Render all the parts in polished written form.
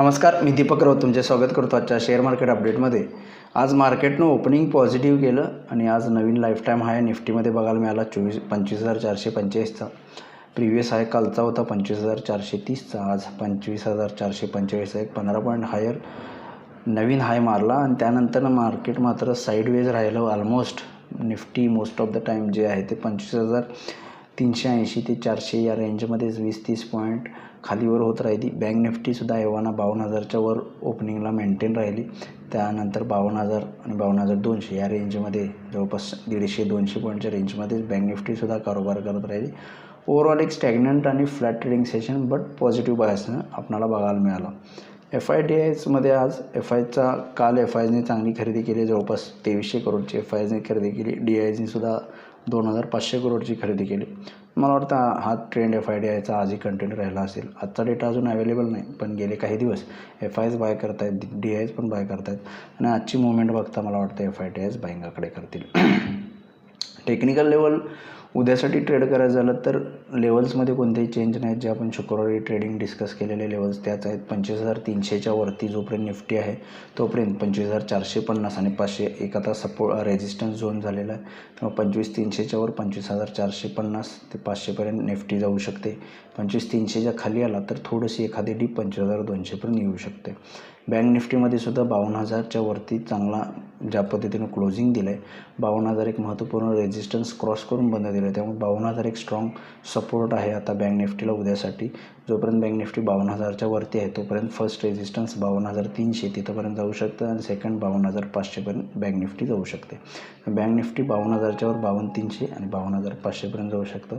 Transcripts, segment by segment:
नमस्कार, मी दीपक राऊत तुमचे स्वागत करतो आजच्या शेअर मार्केट अपडेटमध्ये. आज मार्केटनं ओपनिंग पॉझिटिव्ह केलं आणि आज नवीन लाईफ टाईम हाय निफ्टीमध्ये बघायला मिळाला 25,445चा. प्रिव्हियस हाय कालचा होता 25,430चा. आज 25,445 एक 15 पॉईंट हायर नवीन हाय मारला आणि त्यानंतर मार्केट मात्र साईडवेज राहिलं. Almost Nifty most of the time जे आहे ते 25,380 ते 400 या रेंजमध्येच 20-30 पॉईंट खालीवर होत राहिली. बँक निफ्टीसुद्धा एव्हाना 52,000च्या वर ओपनिंगला मेंटेन राहिली. त्यानंतर 52,000 आणि 52,200 या रेंजमध्ये जवळपास 150-200 पॉईंटच्या रेंजमध्येच बँक निफ्टीसुद्धा कारोबार करत राहिली. ओव्हरऑल एक स्टॅग्नंट आणि flat trading session but positive बायसनं आपल्याला बघायला मिळालं. FIDIsमध्ये आज काल FISने चांगली खरेदी केली. जवळपास 2300 करोडची FISने खरेदी केली. DISनेसुद्धा 2,500 करोडची खरेदी केली. मला वाटतं हा ट्रेंड FIDIचा आजही कंटिन्यू राहिला असेल. आजचा डेटा अजून अवेलेबल नाही, पण गेले काही दिवस FIs बाय करत आहेत, DIs पण बाय करत आहेत आणि आजची मुवमेंट बघता मला वाटतं FIDIs बाईंगाकडे करतील. टेक्निकल लेवल उद्यासाठी ट्रेड करायचं झालं तर लेवल्समध्ये कोणतेही चेंज नाहीत. जे आपण शुक्रवारी ट्रेडिंग डिस्कस केलेले लेवल्स त्याच आहेत. 25,300च्या वरती जोपर्यंत निफ्टी आहे तोपर्यंत 25,450 आणि 500 एक आता रेजिस्टन्स झोन झालेला आहे. तेव्हा 25,300च्या वर 25,450 ते 500पर्यंत निफ्टी जाऊ शकते. 25,300च्या खाली आला तर थोडीशी एखादी डीप 25,200पर्यंत येऊ शकते. बँक निफ्टीमध्ये सुद्धा 52,000च्या वरती चांगला ज्या पद्धतीनं क्लोजिंग दिलं आहे. 52,000 एक महत्त्वपूर्ण रेजिस्टन्स क्रॉस करून बंद दिलं आहे. त्यामुळे 52,000 एक स्ट्रॉंग सपोर्ट आहे आता बँक निफ्टीला उद्यासाठी. जोपर्यंत बँक निफ्टी 52,000च्या वरती आहे तोपर्यंत फर्स्ट रेजिस्टन्स 52,300 तिथंपर्यंत जाऊ शकतं आणि सेकंड 52,500पर्यंत बँक निफ्टी जाऊ शकते. बँक निफ्टी 52,000च्या वर 52,300 आणि 52,500पर्यंत जाऊ शकतं.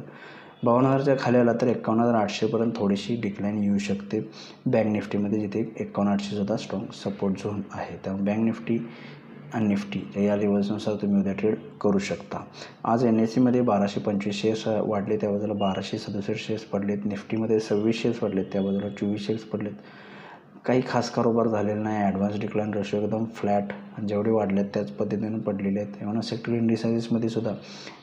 52,000च्या खाली आला तर 51,800पर्यंत थोडीशी डिक्लाईन येऊ शकते बँक निफ्टीमध्ये, जिथे 51,800सुद्धा स्ट्रॉंग सपोर्ट झोन आहे. त्यामुळे बँक निफ्टी आणि निफ्टी या लेवल्सनुसार तुम्ही उद्या ट्रेड करू शकता. आज NSEमध्ये 1,225 शेअर्स वाढले, त्या बाजूला 1,267 शेअर्स पडलेत. निफ्टीमध्ये 26 शेअर्स पडलेत, त्या बाजूला 24 शेअर्स पडलेत. काही खास कारोबार झालेला नाही. ॲडव्हान्स डिक्लाइन रेशो एकदम फ्लॅट जेवढे वाढलेत त्याच पद्धतीने पडलेले आहेत. तेव्हा सेक्टर इंडिसाइजमध्ये सुद्धा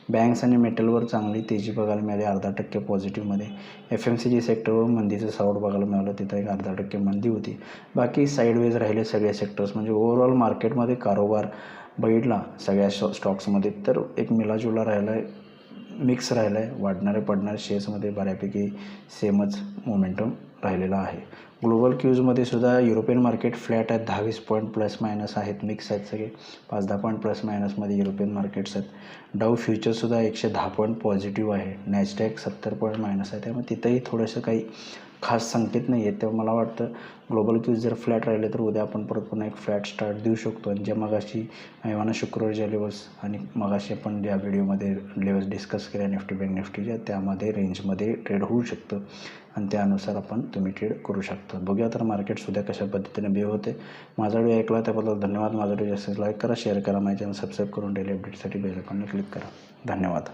बँक्स आणि मेटलवर चांगली तेजी बघायला मिळाली, 0.5% पॉझिटिव्हमध्ये. FMCG सेक्टरवर मंदीचं सावट बघायला मिळालं, तिथं एक 0.5% मंदी होती. बाकी साईडवेज राहिले सगळे सेक्टर्स. म्हणजे ओव्हरऑल मार्केटमध्ये कारोबार बघितला सगळ्या स्टॉक्समध्ये तर एक मिलाजुला राहिला आहे, मिक्स राहिला आहे. वाढणारे पडणारे शेअर्समध्ये बऱ्यापैकी सेमच मोमेंटम राहिलेला आहे. ग्लोबल क्यूजमध्ये सुद्धा युरोपियन मार्केट फ्लॅट आहेत, 10-20 पॉईंट प्लस मायनस आहेत, मिक्स आहेत सगळे. 5-10 पॉईंट प्लस मायनसमध्ये युरोपियन मार्केट्स आहेत. डाऊ फ्युचरसुद्धा 110 पॉईंट पॉझिटिव्ह आहे. नॅस्डॅक 70 पॉईंट मायनस आहे. त्यामुळे तिथंही थोडंसं काही खास संकेत नाही आहेत. तेव्हा मला वाटतं ग्लोबल क्यूज जर फ्लॅट राहिले तर उद्या आपण परत पुन्हा एक फ्लॅट स्टार्ट देऊ शकतो. आणि ज्या मगाशी एव्हाना शुक्रवारच्या लेवल्स आणि मगाशी आपण ज्या व्हिडिओमध्ये लेवल्स डिस्कस केल्या निफ्टी बँक निफ्टीच्या, त्यामध्ये रेंजमध्ये ट्रेड होऊ शकतं आणि त्यानुसार तुम्ही ट्रेड करू शकता. बघूया तर मार्केट सुद्धा कशा पद्धतीने बिहेव होते. माझा व्हिडिओ ऐकला त्याबद्दल धन्यवाद. माझा व्हिडिओ जास्तीत लाईक करा, शेअर करा, माझ्या चॅनल सबस्क्राईब करून डेली अपडेटसाठी बेल आयकॉनला क्लिक करा. धन्यवाद.